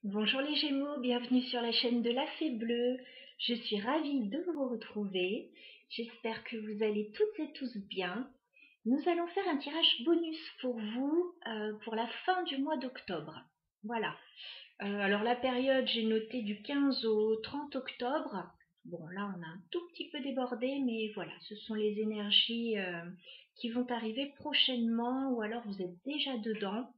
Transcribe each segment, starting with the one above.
Bonjour les Gémeaux, bienvenue sur la chaîne de la Fée Bleue. Je suis ravie de vous retrouver. J'espère que vous allez toutes et tous bien. Nous allons faire un tirage bonus pour vous pour la fin du mois d'octobre. Voilà. Alors la période, j'ai noté du 15 au 30 octobre. Bon, là on a un tout petit peu débordé, mais voilà, ce sont les énergies qui vont arriver prochainement ou alors vous êtes déjà dedans.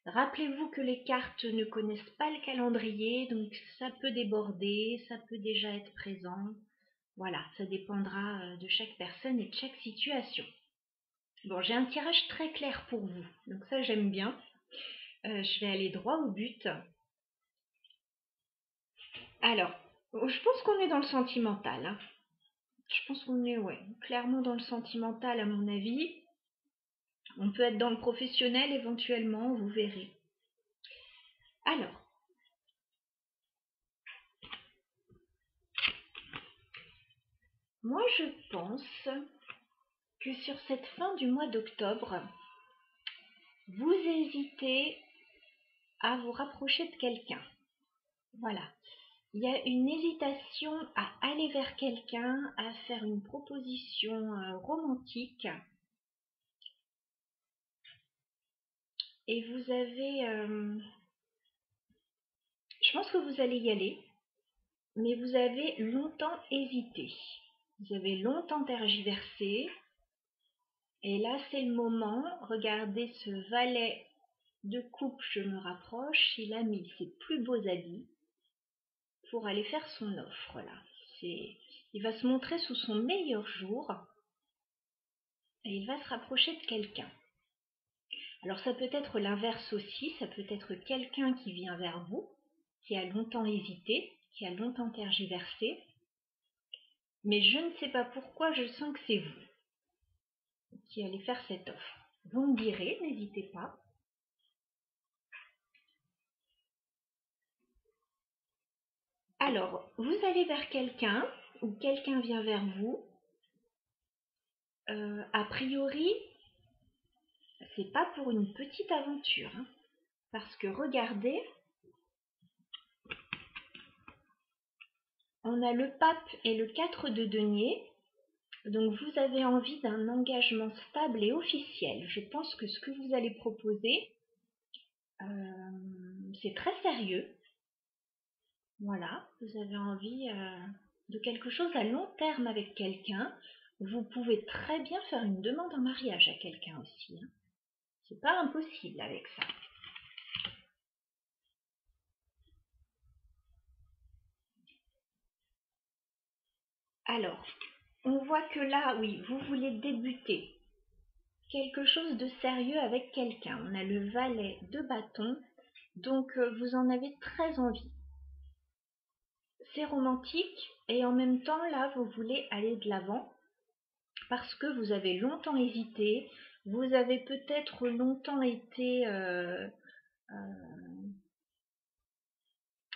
Rappelez-vous que les cartes ne connaissent pas le calendrier, donc ça peut déborder, ça peut déjà être présent. Voilà, ça dépendra de chaque personne et de chaque situation. Bon, j'ai un tirage très clair pour vous, donc ça j'aime bien. Je vais aller droit au but. Alors, je pense qu'on est dans le sentimental, hein. Je pense qu'on est, ouais, clairement dans le sentimental à mon avis. On peut être dans le professionnel éventuellement, vous verrez. Alors, moi je pense que sur cette fin du mois d'octobre, vous hésitez à vous rapprocher de quelqu'un. Voilà. Il y a une hésitation à aller vers quelqu'un, à faire une proposition romantique. Et vous avez... je pense que vous allez y aller, mais vous avez longtemps hésité. Vous avez longtemps tergiversé. Et là, c'est le moment. Regardez ce valet de coupe, je me rapproche. Il a mis ses plus beaux habits pour aller faire son offre là. Il va se montrer sous son meilleur jour et il va se rapprocher de quelqu'un. Alors ça peut être l'inverse aussi, ça peut être quelqu'un qui vient vers vous, qui a longtemps hésité, qui a longtemps tergiversé, mais je ne sais pas pourquoi je sens que c'est vous qui allez faire cette offre. Vous me direz, n'hésitez pas. Alors, vous allez vers quelqu'un ou quelqu'un vient vers vous. A priori, c'est pas pour une petite aventure, hein, parce que regardez, on a le pape et le 4 de denier. Donc vous avez envie d'un engagement stable et officiel. Je pense que ce que vous allez proposer, c'est très sérieux. Voilà, vous avez envie de quelque chose à long terme avec quelqu'un. Vous pouvez très bien faire une demande en mariage à quelqu'un aussi, hein. C'est pas impossible avec ça. Alors, on voit que là, oui, vous voulez débuter quelque chose de sérieux avec quelqu'un. On a le valet de bâton, donc vous en avez très envie. C'est romantique et en même temps, là, vous voulez aller de l'avant parce que vous avez longtemps hésité, vous avez peut-être longtemps été,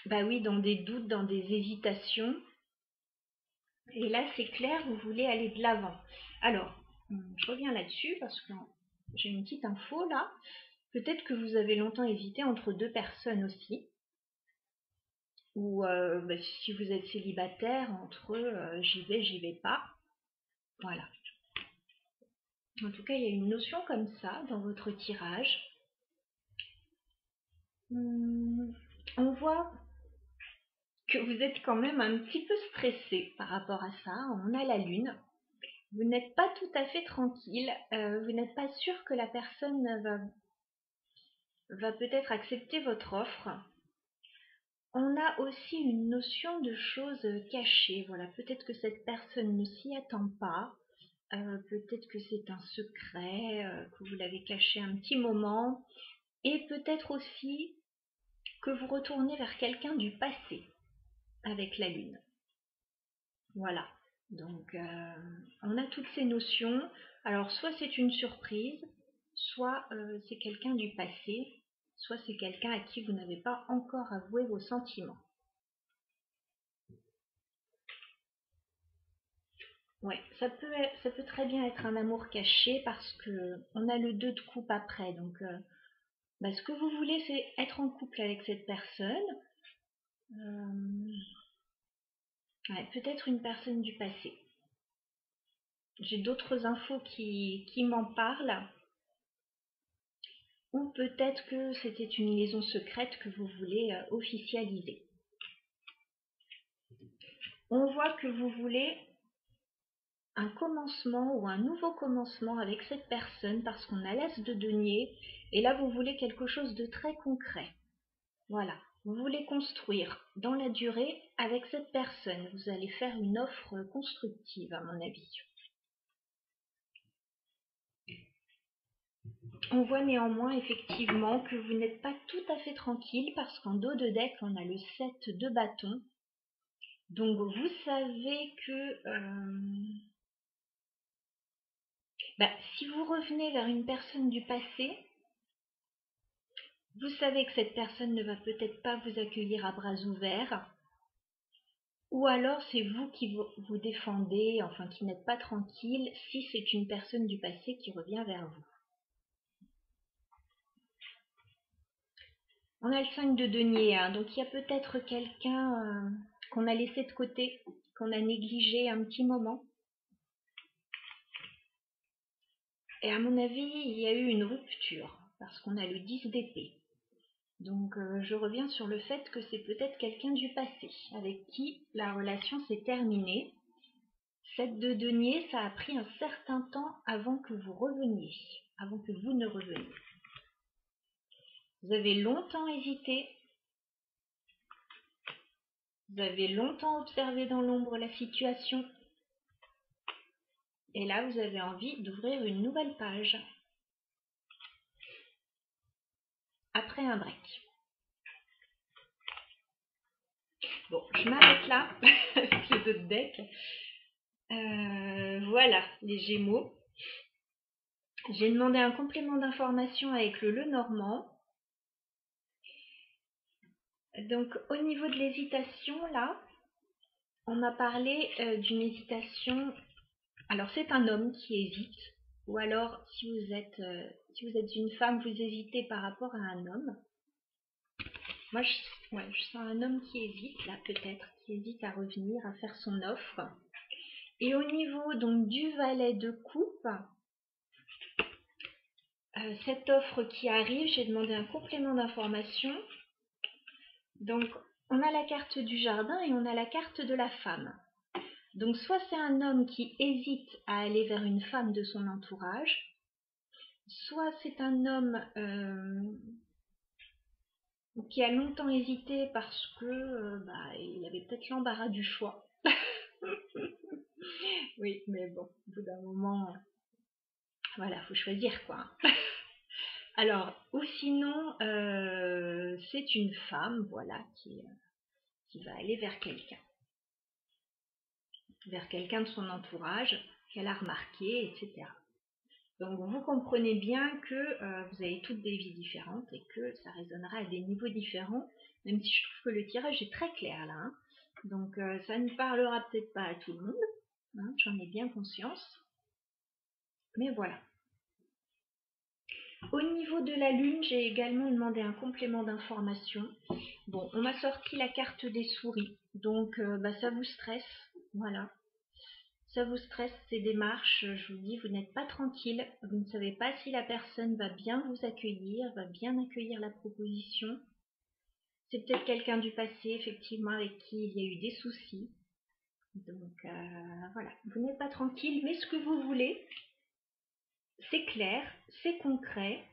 bah oui, dans des doutes, dans des hésitations. Et là, c'est clair, vous voulez aller de l'avant. Alors, je reviens là-dessus parce que j'ai une petite info là. Peut-être que vous avez longtemps hésité entre deux personnes aussi. Ou bah, si vous êtes célibataire, entre j'y vais pas. Voilà. En tout cas, il y a une notion comme ça dans votre tirage. On voit que vous êtes quand même un petit peu stressé par rapport à ça. On a la lune. Vous n'êtes pas tout à fait tranquille. Vous n'êtes pas sûr que la personne va peut-être accepter votre offre. On a aussi une notion de choses cachées. Voilà, peut-être que cette personne ne s'y attend pas. Peut-être que c'est un secret, que vous l'avez caché un petit moment. Et peut-être aussi que vous retournez vers quelqu'un du passé avec la lune. Voilà. Donc, on a toutes ces notions. Alors, soit c'est une surprise, soit c'est quelqu'un du passé, soit c'est quelqu'un à qui vous n'avez pas encore avoué vos sentiments. Ouais, ça peut très bien être un amour caché parce que on a le 2 de coupe après. Donc, ce que vous voulez, c'est être en couple avec cette personne. Ouais, peut-être une personne du passé. J'ai d'autres infos qui m'en parlent. Ou peut-être que c'était une liaison secrète que vous voulez officialiser. On voit que vous voulez un commencement ou un nouveau commencement avec cette personne parce qu'on a l'as de denier. Et là, vous voulez quelque chose de très concret. Voilà. Vous voulez construire dans la durée avec cette personne. Vous allez faire une offre constructive, à mon avis. On voit néanmoins effectivement que vous n'êtes pas tout à fait tranquille parce qu'en dos de deck, on a le 7 de bâton. Donc vous savez que si vous revenez vers une personne du passé, vous savez que cette personne ne va peut-être pas vous accueillir à bras ouverts. Ou alors c'est vous qui vous défendez, enfin qui n'êtes pas tranquille si c'est une personne du passé qui revient vers vous. On a le 5 de denier, hein, donc il y a peut-être quelqu'un qu'on a laissé de côté, qu'on a négligé un petit moment. Et à mon avis, il y a eu une rupture, parce qu'on a le 10 d'épée. Donc je reviens sur le fait que c'est peut-être quelqu'un du passé, avec qui la relation s'est terminée. 7 de denier, ça a pris un certain temps avant que vous reveniez, avant que vous ne reveniez. Vous avez longtemps hésité, vous avez longtemps observé dans l'ombre la situation, et là vous avez envie d'ouvrir une nouvelle page, après un break. Bon, je m'arrête là, avec les autres decks. Voilà, les Gémeaux. J'ai demandé un complément d'information avec le Lenormand. Donc, au niveau de l'hésitation, là, on a parlé d'une hésitation. Alors, c'est un homme qui hésite. Ou alors, si vous êtes une femme, vous hésitez par rapport à un homme. Moi, je sens un homme qui hésite, là, peut-être, qui hésite à revenir, à faire son offre. Et au niveau, donc, du valet de coupe, cette offre qui arrive, j'ai demandé un complément d'information. Donc, on a la carte du jardin et on a la carte de la femme. Donc, soit c'est un homme qui hésite à aller vers une femme de son entourage, soit c'est un homme qui a longtemps hésité parce que il avait peut-être l'embarras du choix. Oui, mais bon, au bout d'un moment, voilà, faut choisir quoi. Alors, ou sinon, c'est une femme, voilà, qui va aller vers quelqu'un de son entourage, qu'elle a remarqué, etc. Donc, vous comprenez bien que vous avez toutes des vies différentes et que ça résonnera à des niveaux différents, même si je trouve que le tirage est très clair là. Hein. Donc, ça ne parlera peut-être pas à tout le monde, hein, j'en ai bien conscience. Mais voilà. Au niveau de la lune, j'ai également demandé un complément d'information. Bon, on m'a sorti la carte des souris, donc ça vous stresse, voilà. Ça vous stresse ces démarches, je vous dis, vous n'êtes pas tranquille, vous ne savez pas si la personne va bien vous accueillir, va bien accueillir la proposition. C'est peut-être quelqu'un du passé, effectivement, avec qui il y a eu des soucis. Donc voilà, vous n'êtes pas tranquille, mais ce que vous voulez, c'est clair, c'est concret.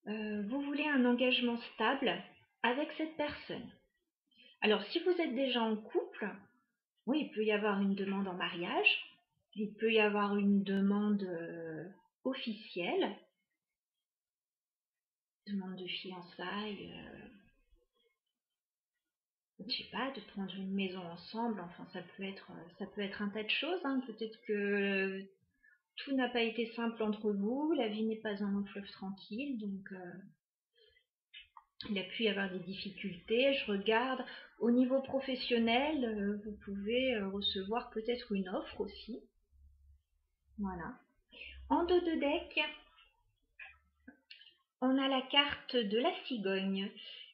Vous voulez un engagement stable avec cette personne. Alors, si vous êtes déjà en couple, oui, il peut y avoir une demande en mariage, il peut y avoir une demande officielle, demande de fiançailles, je sais pas, de prendre une maison ensemble, enfin ça peut être un tas de choses, hein. Peut-être que tout n'a pas été simple entre vous, la vie n'est pas un long fleuve tranquille, donc il a pu y avoir des difficultés. Je regarde au niveau professionnel, vous pouvez recevoir peut-être une offre aussi. Voilà. En dos de deck, On a la carte de la cigogne.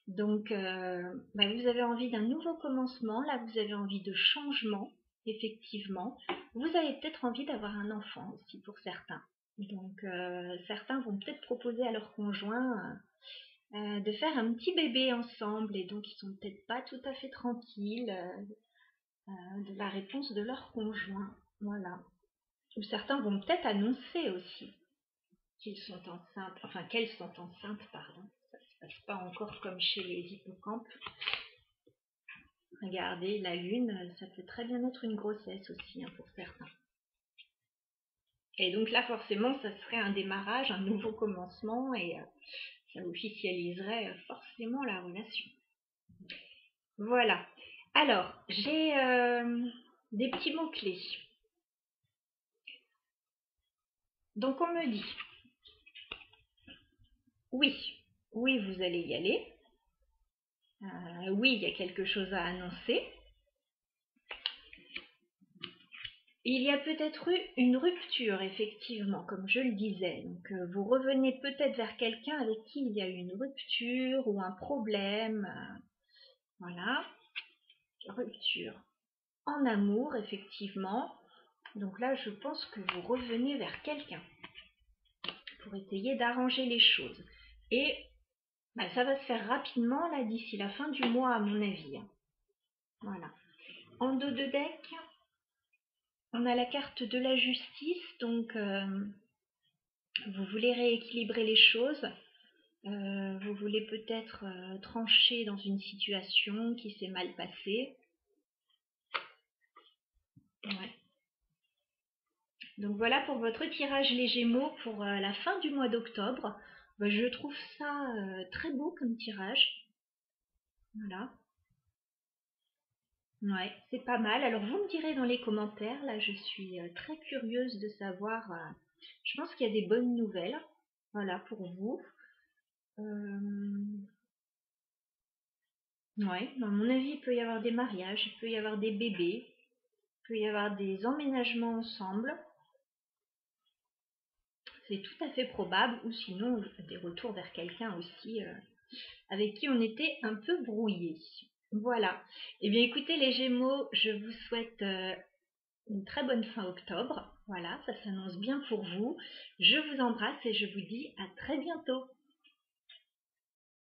Donc, vous avez envie d'un nouveau commencement. Là, vous avez envie de changement, effectivement. Vous avez peut-être envie d'avoir un enfant aussi pour certains. Donc, certains vont peut-être proposer à leur conjoint de faire un petit bébé ensemble. Et donc, ils sont peut-être pas tout à fait tranquilles de la réponse de leur conjoint. Voilà. Ou certains vont peut-être annoncer aussi qu'ils sont enceintes, enfin qu'elles sont enceintes, pardon. Ça se passe pas encore comme chez les hippocampes. Regardez, la lune, ça peut très bien être une grossesse aussi pour certains. Et donc là, forcément, ça serait un démarrage, un nouveau commencement et ça officialiserait forcément la relation. Voilà. Alors, j'ai des petits mots-clés. Donc on me dit, oui, oui, vous allez y aller. Oui, il y a quelque chose à annoncer. Il y a peut-être eu une rupture, effectivement, comme je le disais. Donc, vous revenez peut-être vers quelqu'un avec qui il y a eu une rupture ou un problème. Voilà, rupture en amour, effectivement. Donc là, je pense que vous revenez vers quelqu'un pour essayer d'arranger les choses. Et ça va se faire rapidement, là, d'ici la fin du mois, à mon avis. Voilà. En dos de deck, on a la carte de la justice, donc vous voulez rééquilibrer les choses, vous voulez peut-être trancher dans une situation qui s'est mal passée. Ouais. Donc voilà pour votre tirage les Gémeaux pour la fin du mois d'octobre. Je trouve ça très beau comme tirage. Voilà. Ouais, c'est pas mal. Alors vous me direz dans les commentaires, là je suis très curieuse de savoir. Je pense qu'il y a des bonnes nouvelles. Voilà pour vous. Ouais, à mon avis, il peut y avoir des mariages, il peut y avoir des bébés, il peut y avoir des emménagements ensemble. C'est tout à fait probable, ou sinon des retours vers quelqu'un aussi avec qui on était un peu brouillé. Voilà. Eh bien écoutez les Gémeaux, je vous souhaite une très bonne fin octobre. Voilà, ça s'annonce bien pour vous. Je vous embrasse et je vous dis à très bientôt.